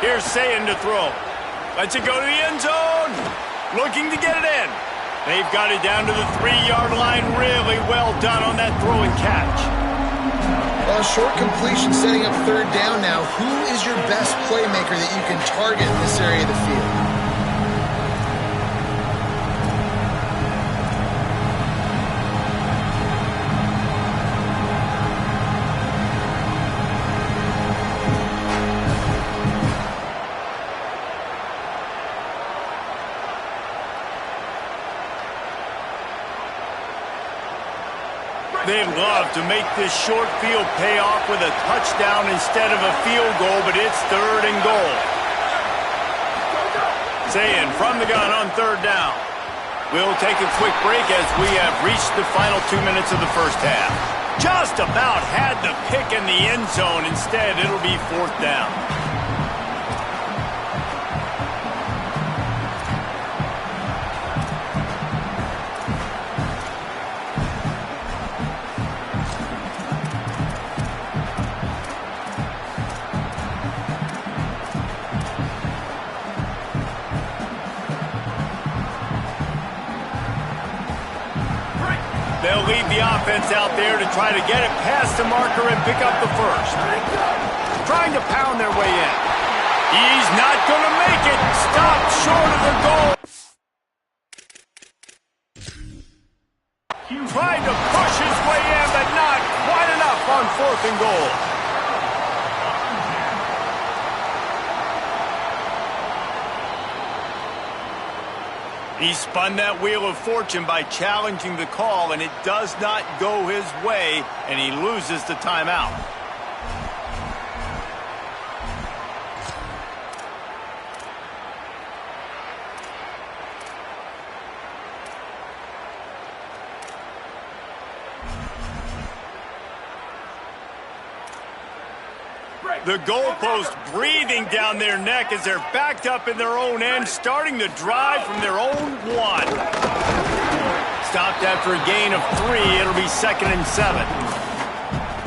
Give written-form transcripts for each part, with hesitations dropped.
Here's Sayin to throw. Lets it go to the end zone. Looking to get it in. They've got it down to the 3-yard line. Really well done on that throw and catch. Well, short completion setting up third down now. Who is your best playmaker that you can target in this area of the field? They'd love to make this short field pay off with a touchdown instead of a field goal, but it's 3rd and goal. Sayin from the gun on 3rd down. We'll take a quick break as we have reached the final 2 minutes of the first half. Just about had the pick in the end zone. Instead, it'll be 4th down. They'll lead the offense out there to try to get it past the marker and pick up the first. Trying to pound their way in. He's not going to make it. Stopped short of the goal. Tried to push his way in, but not quite enough on 4th and goal. He spun that wheel of fortune by challenging the call, and it does not go his way, and he loses the timeout. The goalpost breathing down their neck as they're backed up in their own end, starting to drive from their own 1. Stopped after a gain of 3. It'll be 2nd and 7.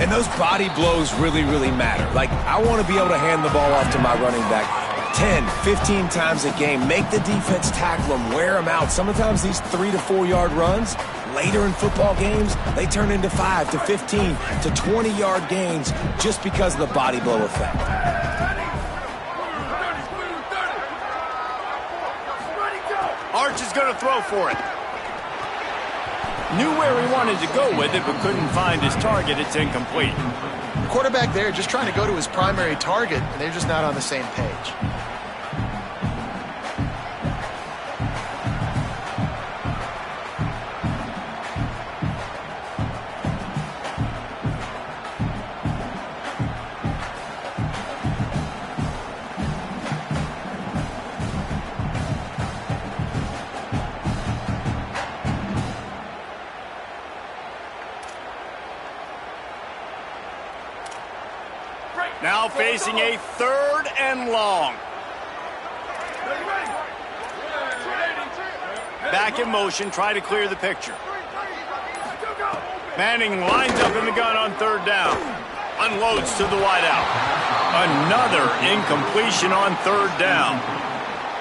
And those body blows really, really matter. Like, I want to be able to hand the ball off to my running back 10, 15 times a game. Make the defense tackle them, wear them out. Sometimes these 3 to 4 yard runs, later in football games, they turn into 5 to 15 to 20-yard gains just because of the body blow effect. Arch is going to throw for it. Knew where he wanted to go with it, but couldn't find his target. It's incomplete. Quarterback there just trying to go to his primary target, and they're just not on the same page. Now facing a 3rd and long. Back in motion, try to clear the picture. Manning lines up in the gun on 3rd down. Unloads to the wideout. Another incompletion on 3rd down.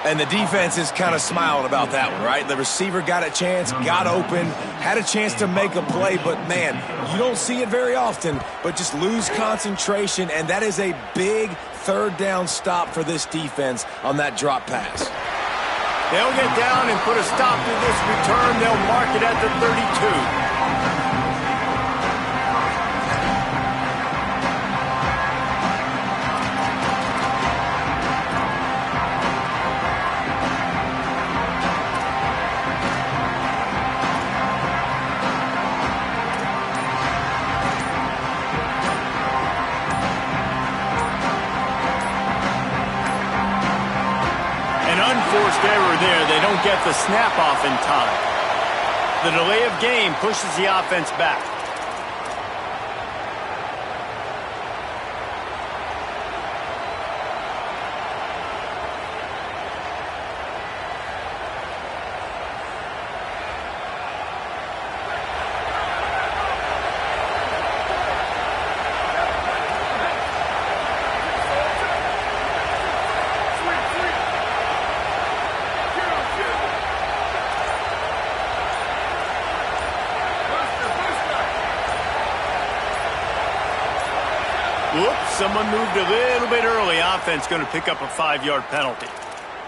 And the defense is kind of smiling about that one, right? The receiver got a chance, got open, had a chance to make a play, but man, you don't see it very often, but just lose concentration, and that is a big 3rd down stop for this defense on that drop pass. They'll get down and put a stop to this return. They'll mark it at the 32. Unforced error there. They don't get the snap off in time. The delay of game pushes the offense back. one moved a little bit early. Offense going to pick up a 5-yard penalty.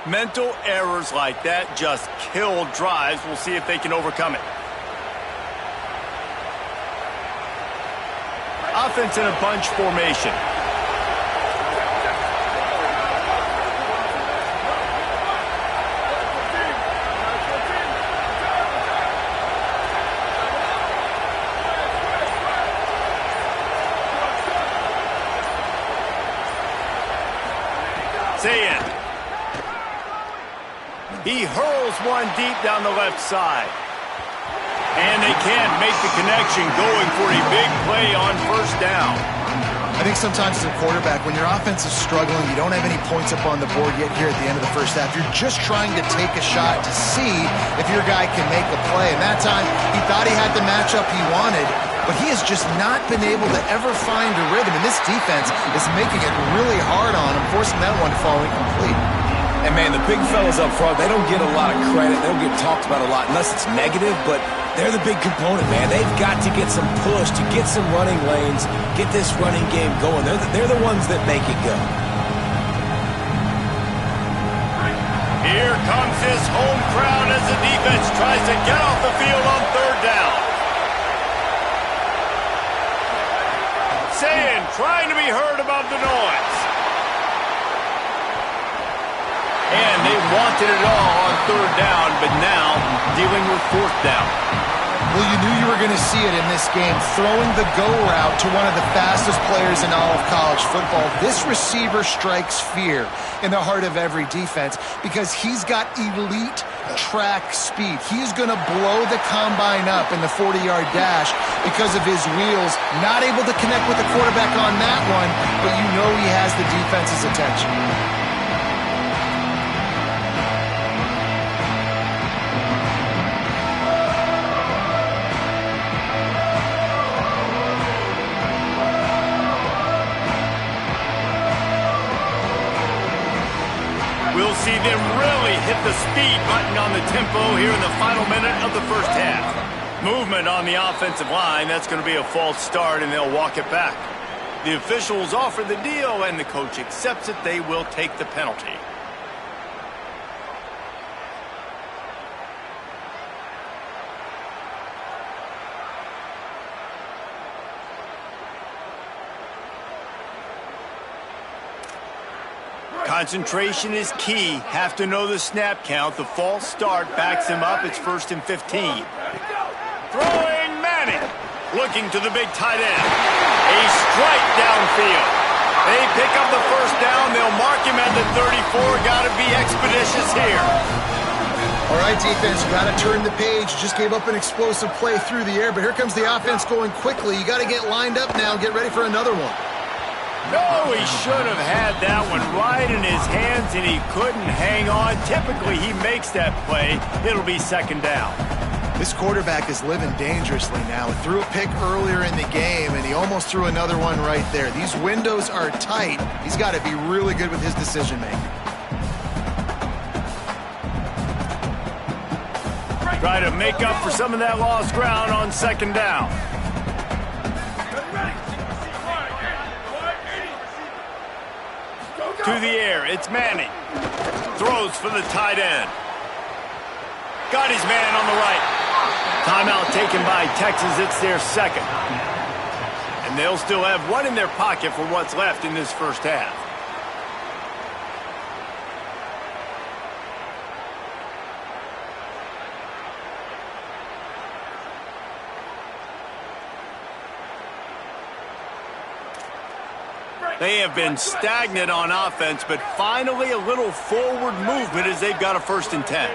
Mental errors like that just kill drives. We'll see if they can overcome it. Offense in a bunch formation. Zayn. He hurls one deep down the left side. And they can't make the connection, going for a big play on first down. I think sometimes as a quarterback, when your offense is struggling, you don't have any points up on the board yet here at the end of the first half. You're just trying to take a shot to see if your guy can make a play. And that time, he thought he had the matchup he wanted, but he has just not been able to ever find a rhythm. And this defense is making it really hard on him, forcing that one to fall incomplete. And, man, the big fellas up front, they don't get a lot of credit. They don't get talked about a lot unless it's negative, but they're the big component, man. They've got to get some push, to get some running lanes, get this running game going. They're the ones that make it go. Here comes his home crowd as the defense tries to get off the field on third down. Zayn trying to be heard above the noise. And they wanted it all on third down, but now dealing with fourth down. Well, you knew you were going to see it in this game, throwing the go route to one of the fastest players in all of college football. This receiver strikes fear in the heart of every defense because he's got elite track speed. He's going to blow the combine up in the 40-yard dash because of his wheels. Not able to connect with the quarterback on that one, but you know he has the defense's attention. We'll see them really hit the speed button on the tempo here in the final minute of the first half. Movement on the offensive line. That's going to be a false start, and they'll walk it back. The officials offer the deal, and the coach accepts it. They will take the penalty. Concentration is key. Have to know the snap count. The false start backs him up. It's 1st and 15. Throwing Manning. Looking to the big tight end. A strike downfield. They pick up the first down. They'll mark him at the 34. Got to be expeditious here. All right, defense, you got to turn the page. Just gave up an explosive play through the air, but here comes the offense going quickly. You got to get lined up now. Get ready for another one. No, he should have had that one right in his hands, and he couldn't hang on. Typically, he makes that play. It'll be second down. This quarterback is living dangerously now. He threw a pick earlier in the game, and he almost threw another one right there. These windows are tight. He's got to be really good with his decision-making. Try to make up for some of that lost ground on second down. To the air, it's Manning. Throws for the tight end. Got his man on the right. Timeout taken by Texas. It's their second. And they'll still have one in their pocket for what's left in this first half. They have been stagnant on offense, but finally a little forward movement as they've got a 1st and 10.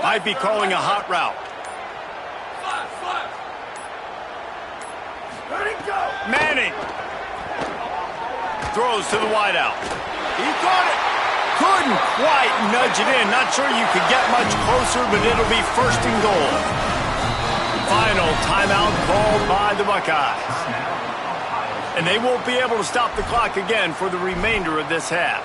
Might be calling a hot route. Manning throws to the wideout. He got it. Couldn't quite nudge it in. Not sure you could get much closer, but it'll be 1st and goal. Final timeout called by the Buckeyes. And they won't be able to stop the clock again for the remainder of this half.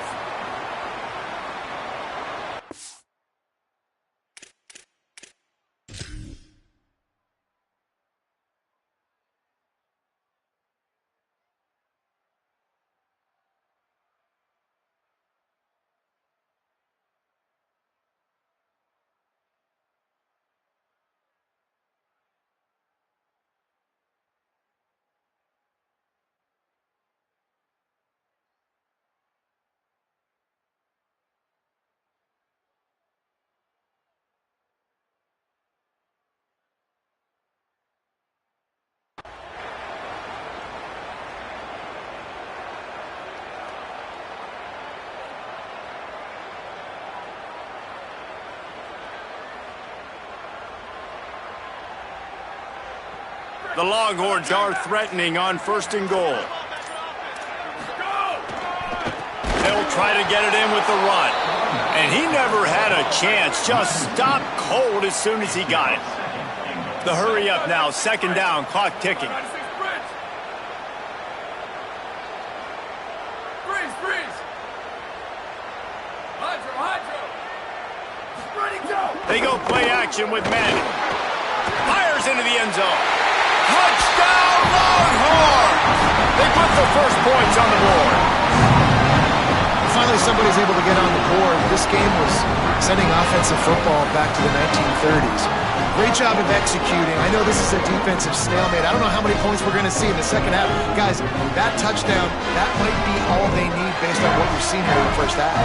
The Longhorns are threatening on 1st and goal. They'll try to get it in with the run. And he never had a chance. Just stopped cold as soon as he got it. The hurry up now. 2nd down. Clock ticking. They go play action with Manning. Fires into the end zone. Touchdown, Longhorns! They put the first points on the board. Finally, somebody's able to get on the board. This game was sending offensive football back to the 1930s. Great job of executing. I know this is a defensive stalemate. I don't know how many points we're going to see in the second half. Guys, that touchdown, that might be all they need based on what we've seen here in the first half.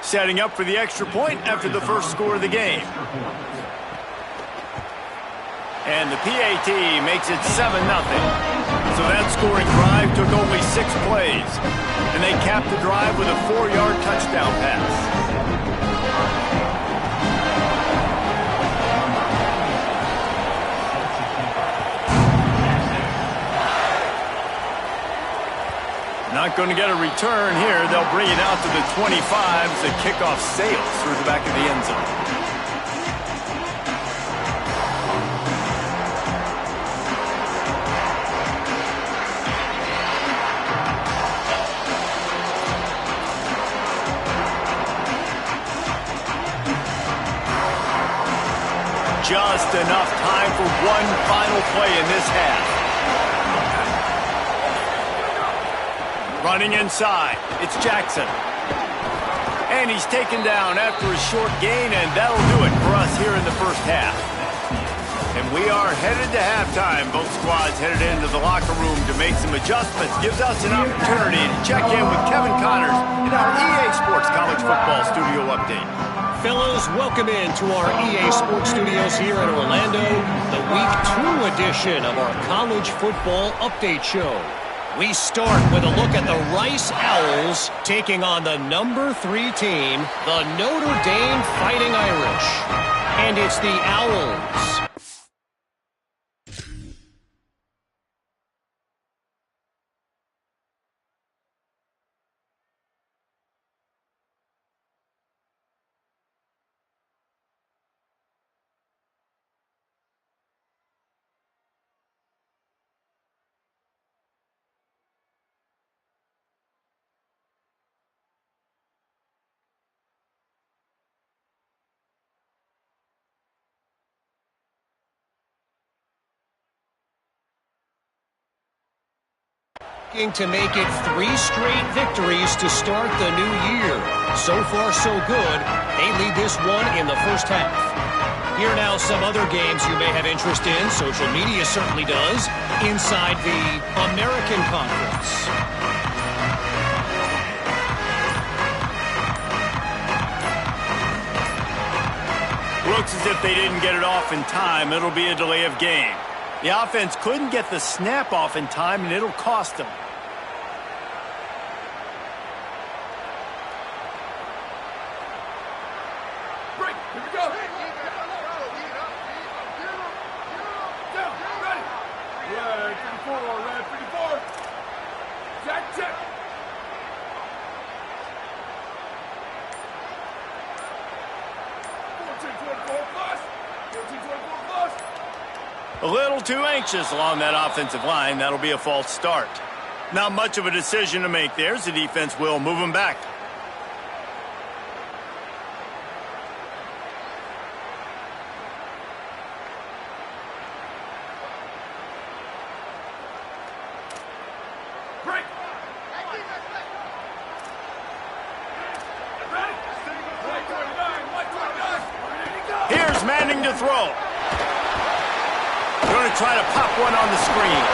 Setting up for the extra point after the first score of the game. And the PAT makes it 7-0. So that scoring drive took only 6 plays. And they capped the drive with a 4-yard touchdown pass. Not going to get a return here. They'll bring it out to the 25 as the kickoff sails through the back of the end zone. Just enough time for one final play in this half. Running inside, it's Jackson. And he's taken down after a short gain, and that'll do it for us here in the first half. And we are headed to halftime. Both squads headed into the locker room to make some adjustments. Gives us an opportunity to check in with Kevin Connors in our EA Sports College Football Studio Update. Fellows, welcome in to our EA Sports Studios here in Orlando, the Week 2 edition of our College Football Update Show. We start with a look at the Rice Owls taking on the number 3 team, the Notre Dame Fighting Irish. And it's the Owls. To make it 3 straight victories to start the new year. So far, so good. They lead this one in the first half. Here now some other games you may have interest in. Social media certainly does. Inside the American Conference. Looks as if they didn't get it off in time. It'll be a delay of game. The offense couldn't get the snap off in time, and it'll cost them. A little too anxious along that offensive line. That'll be a false start. Not much of a decision to make there, as the defense will move them back. Here's Manning to throw. Going to try to pop one on the screen.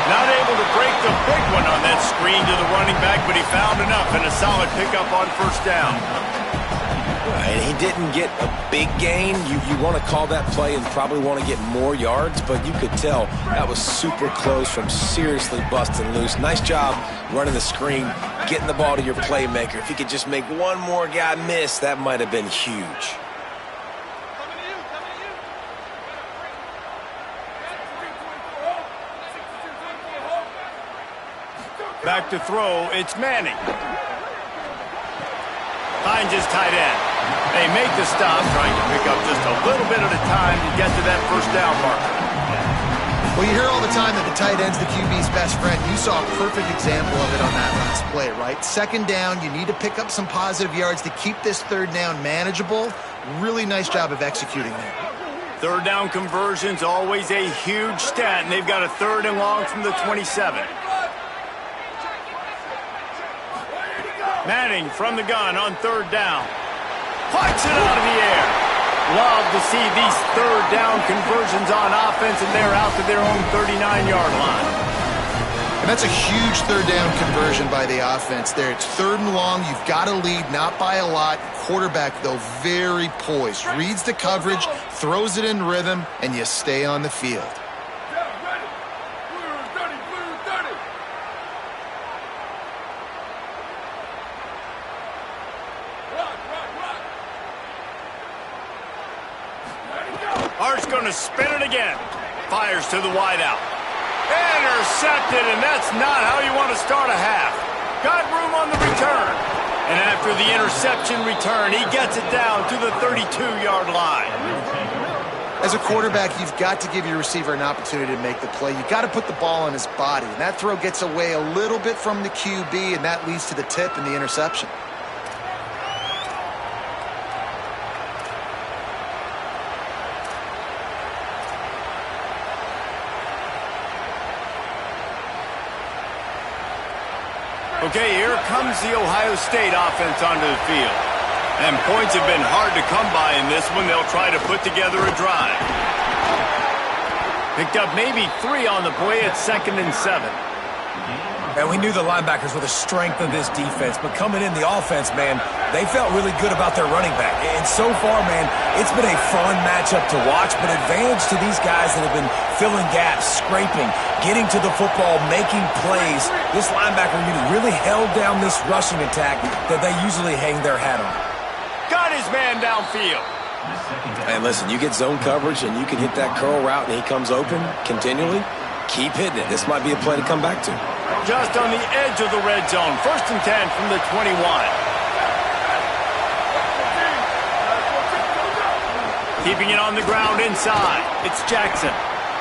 Not able to break the big one on that screen to the running back, but he found enough and a solid pickup on 1st down. And he didn't get a big gain. You want to call that play and probably want to get more yards, but you could tell that was super close from seriously busting loose. Nice job running the screen, getting the ball to your playmaker. If he could just make one more guy miss, that might have been huge. Back to throw, it's Manning. Finds his tight end. They make the stop, trying to pick up just a little bit at a time to get to that first down marker. Well, you hear all the time that the tight end's the QB's best friend. You saw a perfect example of it on that last play, right? Second down, you need to pick up some positive yards to keep this third down manageable. Really nice job of executing there. Third down conversion's always a huge stat, and they've got a 3rd and long from the 27. Manning from the gun on 3rd down. Puts it out of the air. Love to see these 3rd down conversions on offense, and they're out to their own 39-yard line. And that's a huge 3rd down conversion by the offense there. It's 3rd and long. You've got to lead, not by a lot. Quarterback, though, very poised. Reads the coverage, throws it in rhythm, and you stay on the field. Hart's going to spin it again. Fires to the wideout. Intercepted, and that's not how you want to start a half. Got room on the return. And after the interception return, he gets it down to the 32-yard line. As a quarterback, you've got to give your receiver an opportunity to make the play. You've got to put the ball on his body. And that throw gets away a little bit from the QB, and that leads to the tip and the interception. Okay, here comes the Ohio State offense onto the field. And points have been hard to come by in this one. They'll try to put together a drive. Picked up maybe 3 on the play at 2nd and 7. And we knew the linebackers were the strength of this defense, but coming in the offense, man, they felt really good about their running back. And so far, man, it's been a fun matchup to watch, but advantage to these guys that have been filling gaps, scraping, getting to the football, making plays. This linebacker unit really held down this rushing attack that they usually hang their hat on. Got his man downfield. And listen, you get zone coverage and you can hit that curl route and he comes open continually. Keep hitting it. This might be a play to come back to. Just on the edge of the red zone. 1st and 10 from the 21. Keeping it on the ground inside. It's Jackson.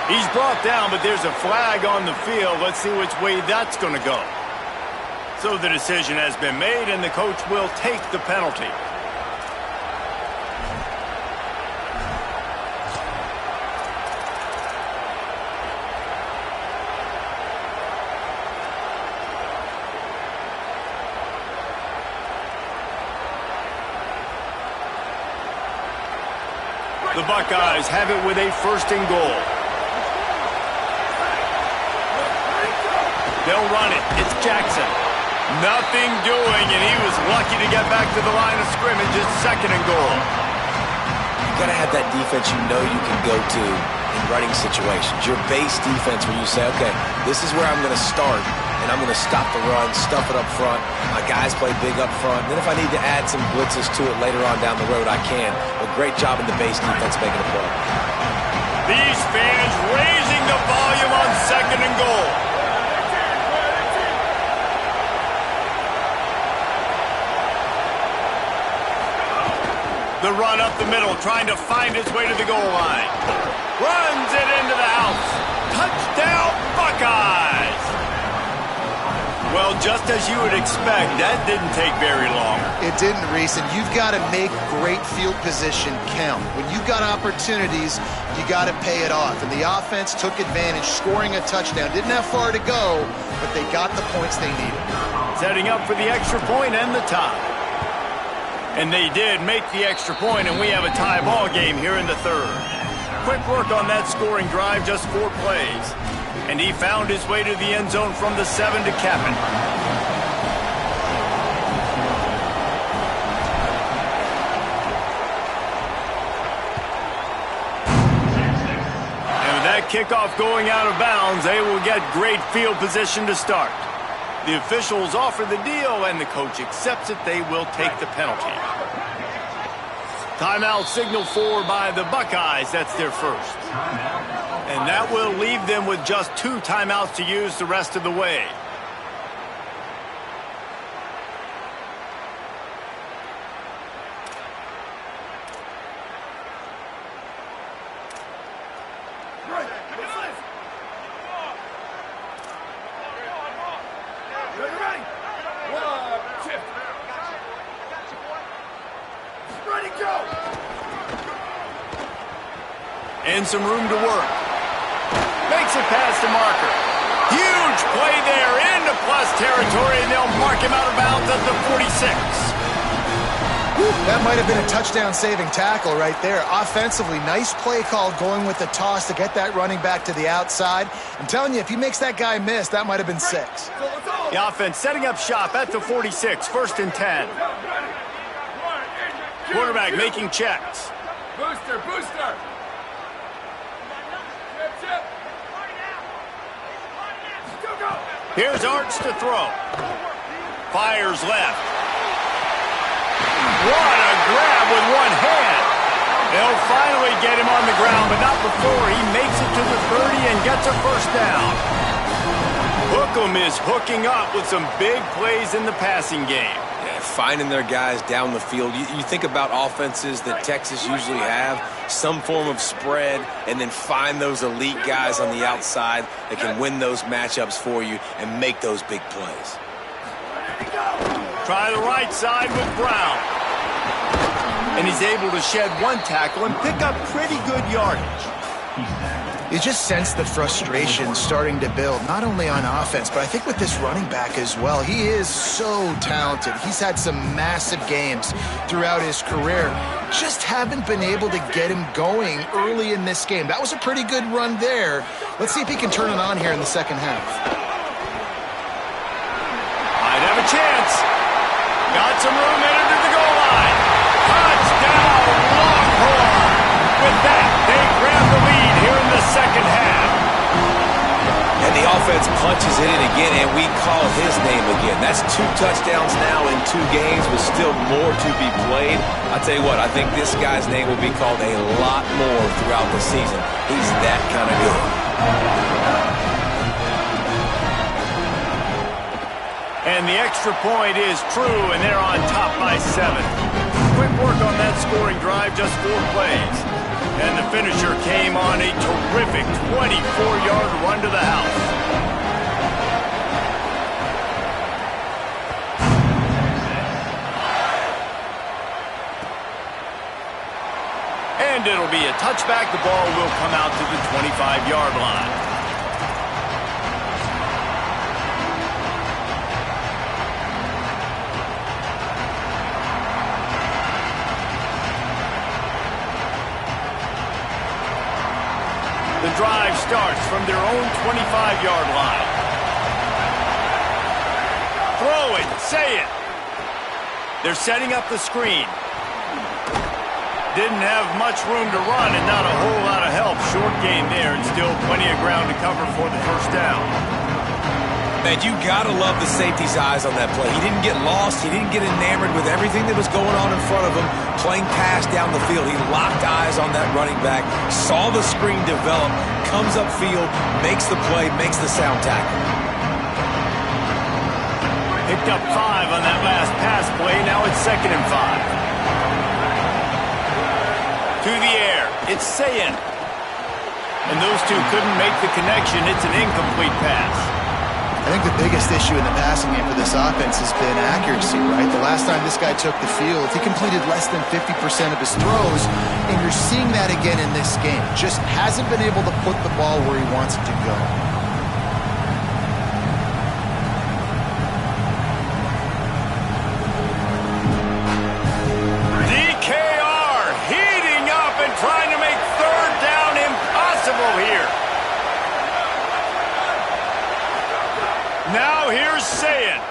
He's brought down, but there's a flag on the field. Let's see which way that's going to go. So the decision has been made, and the coach will take the penalty. The Buckeyes have it with a 1st and goal. They'll run it. It's Jackson. Nothing doing, and he was lucky to get back to the line of scrimmage. It's 2nd and goal. You got to have that defense you know you can go to in running situations. Your base defense where you say, okay, this is where I'm going to start, and I'm going to stop the run, stuff it up front. My guys play big up front. Then if I need to add some blitzes to it later on down the road, I can. But great job in the base defense making a play. These fans raising the volume on 2nd and goal. The run up the middle, trying to find his way to the goal line. Runs it into the house. Touchdown, Buckeyes! Well, just as you would expect, that didn't take very long. It didn't, Reese, and you've got to make great field position count. When you've got opportunities, you got to pay it off. And the offense took advantage, scoring a touchdown. Didn't have far to go, but they got the points they needed. Setting up for the extra point and the tie. And they did make the extra point, and we have a tie ball game here in the 3rd. Quick work on that scoring drive, just 4 plays. And he found his way to the end zone from the 7 to cap it. kickoff going out of bounds, they will get great field position to start. The officials offer the deal, and the coach accepts it. They will take the penalty. Timeout signaled for by the Buckeyes. That's their first. And that will leave them with just 2 timeouts to use the rest of the way. And some room to work. Makes it past the marker. Huge play there into plus territory, and they'll mark him out of bounds at the 46. That might have been a touchdown-saving tackle right there. Offensively, nice play call going with the toss to get that running back to the outside. I'm telling you, if he makes that guy miss, that might have been 6. The offense setting up shop at the 46, 1st and 10. Quarterback making checks. Booster, booster. Here's Arts to throw. Fires left. What a grab with one hand. They'll finally get him on the ground, but not before he makes it to the 30 and gets a first down. Hookem is hooking up with some big plays in the passing game. Yeah, finding their guys down the field. You think about offenses that Texas usually have, some form of spread, and then find those elite guys on the outside that can win those matchups for you and make those big plays. Try the right side with Brown. And he's able to shed 1 tackle and pick up pretty good yardage. You just sense the frustration starting to build, not only on offense, but I think with this running back as well. He is so talented. He's had some massive games throughout his career. Just haven't been able to get him going early in this game. That was a pretty good run there. Let's see if he can turn it on here in the second half. Might have a chance. Got some room headed to the goal line. Touchdown, Longhorn! With that, they grab the lead here in the second half. And the offense punches it in again, and we call his name again. That's 2 touchdowns now in 2 games, with still more to be played. I tell you what, I think this guy's name will be called a lot more throughout the season. He's that kind of good. And the extra point is true, and they're on top by 7. Quick work on that scoring drive, just 4 plays. And the finisher came on a terrific 24-yard run to the house. And it'll be a touchback. The ball will come out to the 25-yard line. The drive starts from their own 25-yard line. Throw it, say it. They're setting up the screen. Didn't have much room to run and not a whole lot of help. Short game there, and still plenty of ground to cover for the first down. Man, you gotta love the safety's eyes on that play. He didn't get lost. He didn't get enamored with everything that was going on in front of him, playing pass down the field. He locked eyes on that running back, saw the screen develop, comes upfield, makes the play, makes the sound tackle. Picked up 5 on that last pass play. Now it's 2nd and 5. To the air. It's Sayin. And those two couldn't make the connection. It's an incomplete pass. I think the biggest issue in the passing game for this offense has been accuracy, right? The last time this guy took the field, he completed less than 50% of his throws, and you're seeing that again in this game. Just hasn't been able to put the ball where he wants it to go. DKR heating up and trying to make 3rd down impossible here. Now here's Sayin.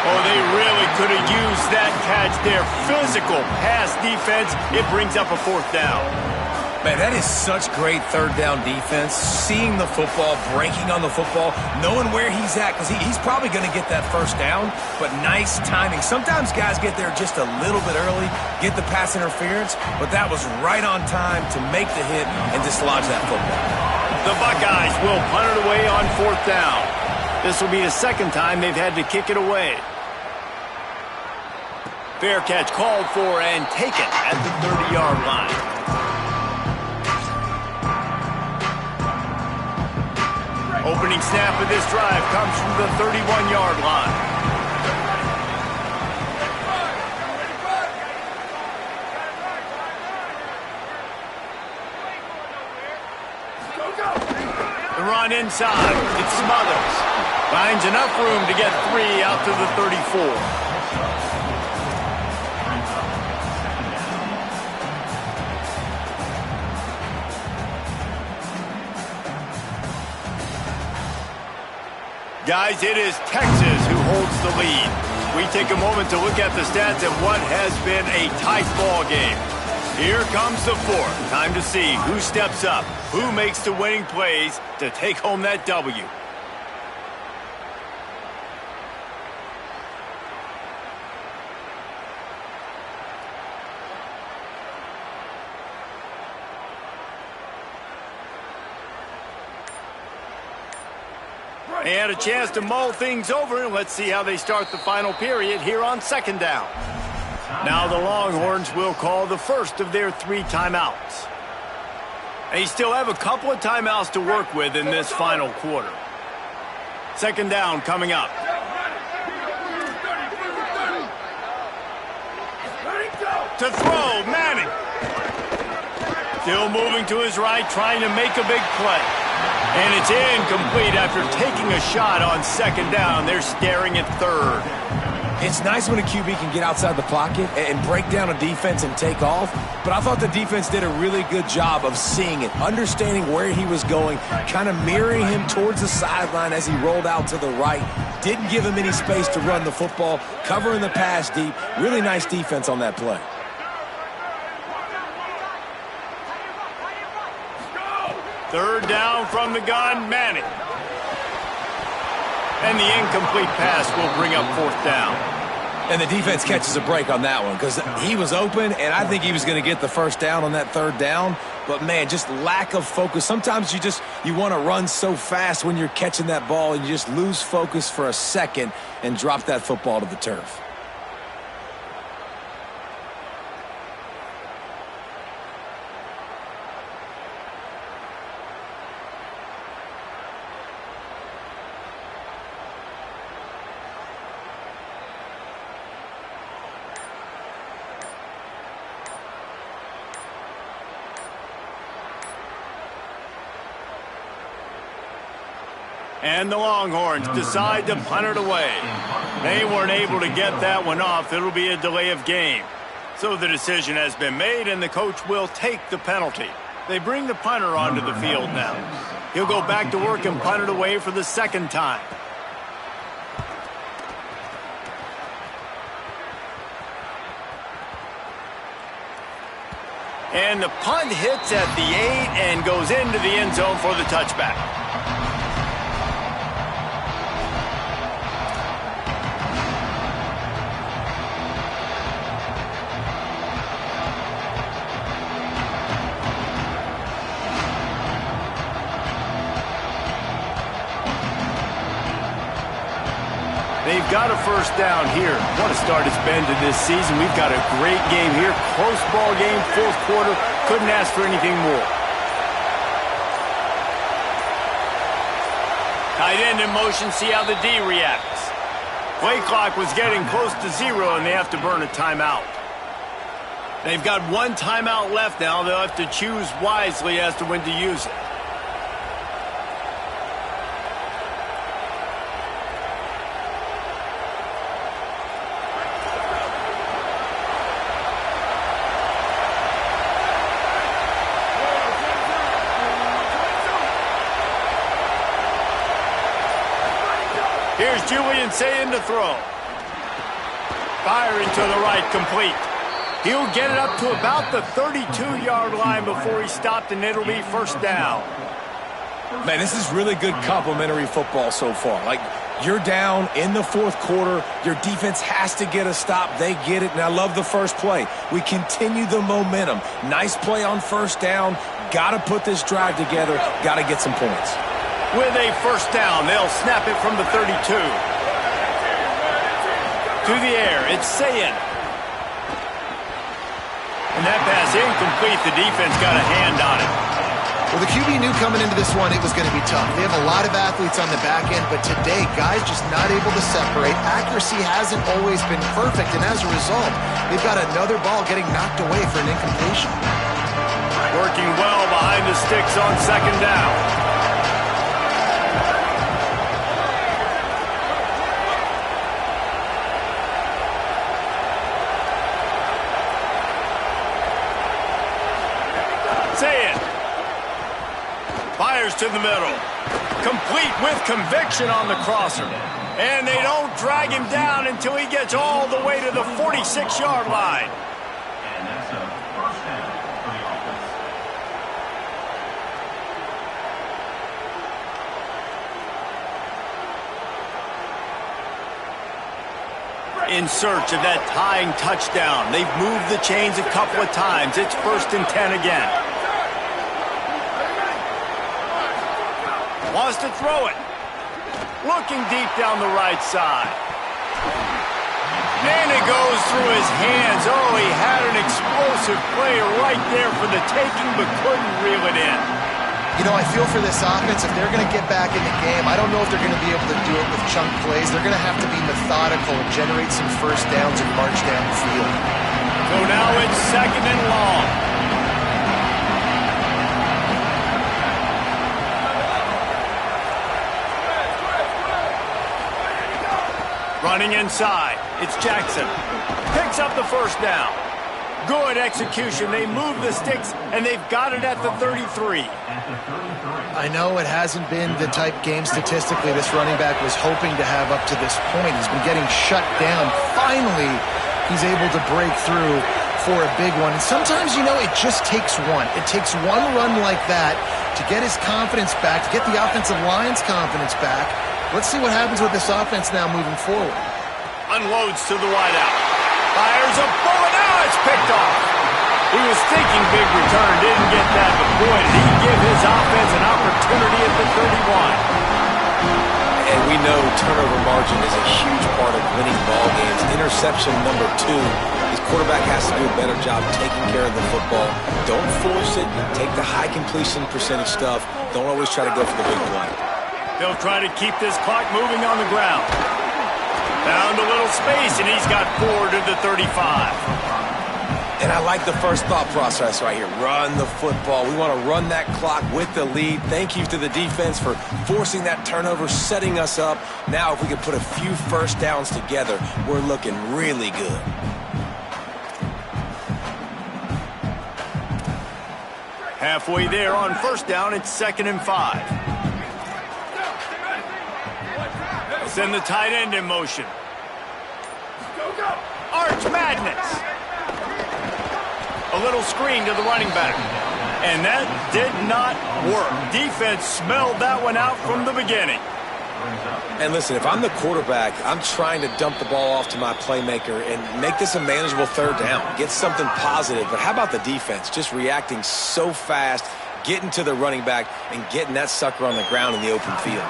Oh, they really could have used that catch there. Physical pass defense. It brings up a 4th down. Man, that is such great third down defense. Seeing the football, breaking on the football, knowing where he's at, because he's probably going to get that first down, but nice timing. Sometimes guys get there just a little bit early, get the pass interference, but that was right on time to make the hit and dislodge that football. The Buckeyes will punt it away on 4th down. This will be the second time they've had to kick it away. Fair catch called for and taken at the 30-yard line. Opening snap of this drive comes from the 31-yard line. The run inside. It smothers. Finds enough room to get 3 out to the 34. Guys, it is Texas who holds the lead. We take a moment to look at the stats of what has been a tight ball game. Here comes the 4th. Time to see who steps up, who makes the winning plays to take home that W. They had a chance to mull things over, and let's see how they start the final period here on 2nd down. Now the Longhorns will call the first of their 3 timeouts. They still have a couple of timeouts to work with in this final quarter. 2nd down coming up. To throw, Manning. Still moving to his right, trying to make a big play. And it's incomplete after taking a shot on 2nd down. They're staring at 3rd. It's nice when a QB can get outside the pocket and break down a defense and take off, but I thought the defense did a really good job of seeing it, understanding where he was going, kind of mirroring him towards the sideline as he rolled out to the right. Didn't give him any space to run the football, covering the pass deep. Really nice defense on that play. Third down from the gun, Manning. And the incomplete pass will bring up 4th down. And the defense catches a break on that one because he was open, and I think he was going to get the first down on that 3rd down. But, man, just lack of focus. Sometimes you want to run so fast when you're catching that ball, and you just lose focus for a second and drop that football to the turf. And the Longhorns decide to punt it away. They weren't able to get that one off. It'll be a delay of game. So the decision has been made, and the coach will take the penalty. They bring the punter onto the field now. He'll go back to work and punt it away for the 2nd time. And the punt hits at the 8 and goes into the end zone for the touchback. They've got a first down here. What a start it's been to this season. We've got a great game here. Close ball game, 4th quarter. Couldn't ask for anything more. Tight end in motion, see how the D reacts. Play clock was getting close to 0, and they have to burn a timeout. They've got 1 timeout left now. They'll have to choose wisely as to when to use it. Here's Julian Sayin to throw. Firing to the right, complete. He'll get it up to about the 32-yard line before he stopped, and it'll be first down. Man, this is really good complimentary football so far. Like, you're down in the fourth quarter. Your defense has to get a stop. They get it, and I love the first play. We continue the momentum. Nice play on first down. Got to put this drive together. Got to get some points. With a first down, they'll snap it from the 32. To the air, it's Sayin. And that pass incomplete. The defense got a hand on it. Well, the QB knew coming into this one it was going to be tough. They have a lot of athletes on the back end, but today, guys just not able to separate. Accuracy hasn't always been perfect, and as a result, they've got another ball getting knocked away for an incompletion. Working well behind the sticks on second down. Fires to the middle. Complete with conviction on the crosser. And they don't drag him down until he gets all the way to the 46-yard line. And that's a first down for the offense. In search of that tying touchdown. They've moved the chains a couple of times. It's 1st and 10 again. Wants to throw it. Looking deep down the right side. And it goes through his hands. Oh, he had an explosive play right there for the taking, but couldn't reel it in. You know, I feel for this offense, if they're going to get back in the game, I don't know if they're going to be able to do it with chunk plays. They're going to have to be methodical, generate some first downs, and march down the field. So now it's 2nd and long. Running inside, it's Jackson. Picks up the first down. Good execution. They move the sticks, and they've got it at the 33. I know it hasn't been the type game statistically this running back was hoping to have up to this point. He's been getting shut down. Finally, he's able to break through for a big one. And sometimes, you know, it just takes one. It takes one run like that to get his confidence back, to get the offensive line's confidence back. Let's see what happens with this offense now moving forward. Unloads to the wideout. Fires a bullet. Now it's picked off. He was thinking big return, didn't get that, but boy, did he give his offense an opportunity at the 31. And we know turnover margin is a huge part of winning ball games. Interception number 2. His quarterback has to do a better job taking care of the football. Don't force it. Take the high completion percentage stuff. Don't always try to go for the big play. They'll try to keep this clock moving on the ground. Found a little space, and he's got 4 to the 35. And I like the first thought process right here. Run the football. We want to run that clock with the lead. Thank you to the defense for forcing that turnover, setting us up. Now if we can put a few first downs together, we're looking really good. Halfway there on first down, it's 2nd and 5. Send the tight end in motion. Arch Madness. A little screen to the running back. And that did not work. Defense smelled that one out from the beginning. And listen, if I'm the quarterback, I'm trying to dump the ball off to my playmaker and make this a manageable 3rd down. Get something positive. But how about the defense? Just reacting so fast, getting to the running back, and getting that sucker on the ground in the open field.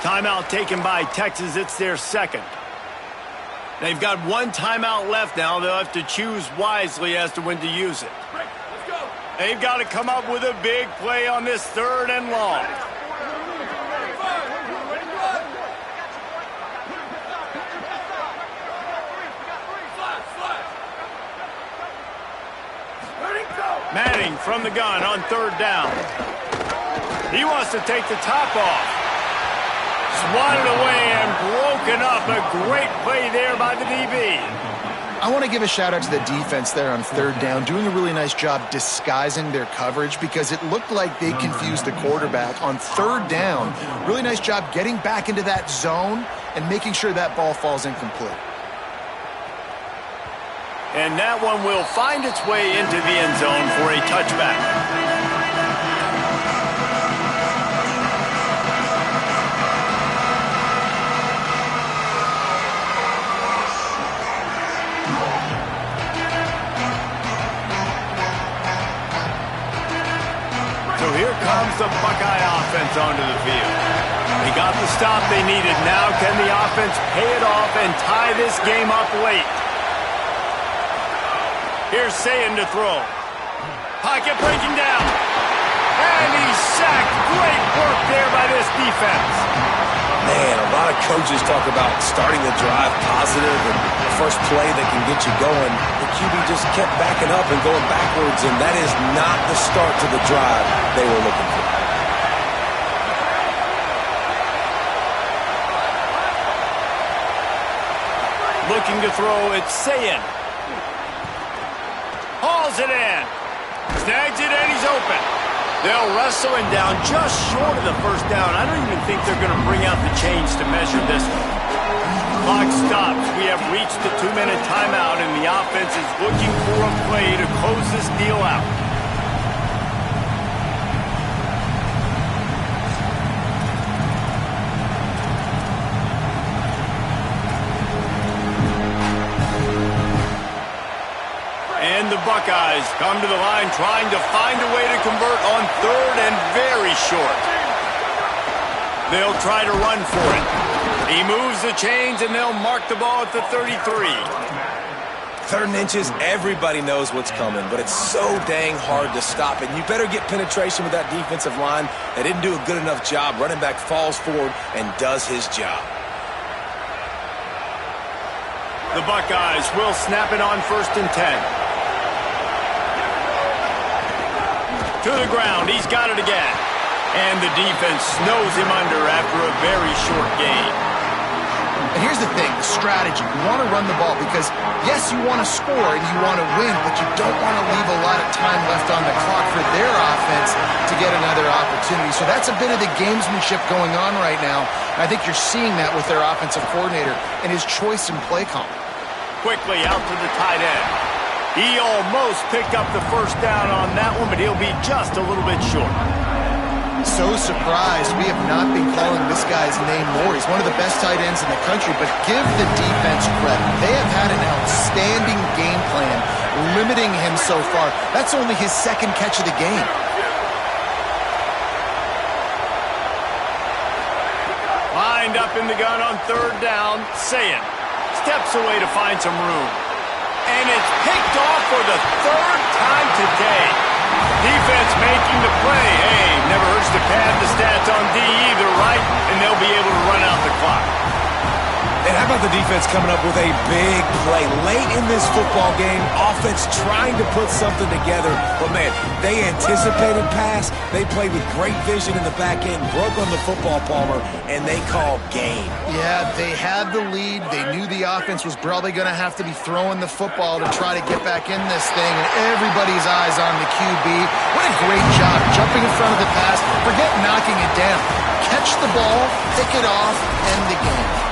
Timeout taken by Texas. It's their 2nd. They've got 1 timeout left now. They'll have to choose wisely as to when to use it. They've got to come up with a big play on this 3rd and long. Manning from the gun on 3rd down. He wants to take the top off. Swatted away and broken up. A great play there by the DB. I want to give a shout out to the defense there on 3rd down, doing a really nice job disguising their coverage because it looked like they confused the quarterback on 3rd down. Really nice job getting back into that zone and making sure that ball falls incomplete. And that one will find its way into the end zone for a touchback. So here comes the Buckeye offense onto the field. They got the stop they needed. Now can the offense pay it off and tie this game up late? Here's Sayin to throw. Pocket breaking down. And he's sacked. Great work there by this defense. Man, a lot of coaches talk about starting the drive positive and the first play that can get you going. The QB just kept backing up and going backwards, and that is not the start to the drive they were looking for. Looking to throw, it's Sayin. Hauls it in. Snags it, and he's open. They'll wrestle him down just short of the first down. I don't even think they're going to bring out the chains to measure this one. Clock stops. We have reached the 2-minute timeout, and the offense is looking for a play to close this deal out. And the Buckeyes come to the line trying to find a way to convert on third and very short. They'll try to run for it. He moves the chains and they'll mark the ball at the 33. 3rd and inches, everybody knows what's coming, but it's so dang hard to stop it. You better get penetration with that defensive line. They didn't do a good enough job. Running back falls forward and does his job. The Buckeyes will snap it on 1st and 10. To the ground, he's got it again. And the defense snows him under after a very short gain. And here's the thing, the strategy. You want to run the ball because, yes, you want to score and you want to win, but you don't want to leave a lot of time left on the clock for their offense to get another opportunity. So that's a bit of the gamesmanship going on right now. And I think you're seeing that with their offensive coordinator and his choice in play call. Quickly out to the tight end. He almost picked up the first down on that one, but he'll be just a little bit short. So surprised we have not been calling this guy's name more. He's one of the best tight ends in the country, but give the defense credit. They have had an outstanding game plan, limiting him so far. That's only his 2nd catch of the game. Lined up in the gun on 3rd down, Sayin steps away to find some room. And it's picked off for the 3rd time today. Defense making the play. Hey, never hurts to pad the stats on D either, right? And they'll be able to run out the clock. And how about the defense coming up with a big play late in this football game? Offense trying to put something together. But, man, they anticipated pass. They played with great vision in the back end, broke on the football, Palmer, and they called game. Yeah, they had the lead. They knew the offense was probably going to have to be throwing the football to try to get back in this thing, and everybody's eyes on the QB. What a great job jumping in front of the pass. Forget knocking it down. Catch the ball, pick it off, end the game.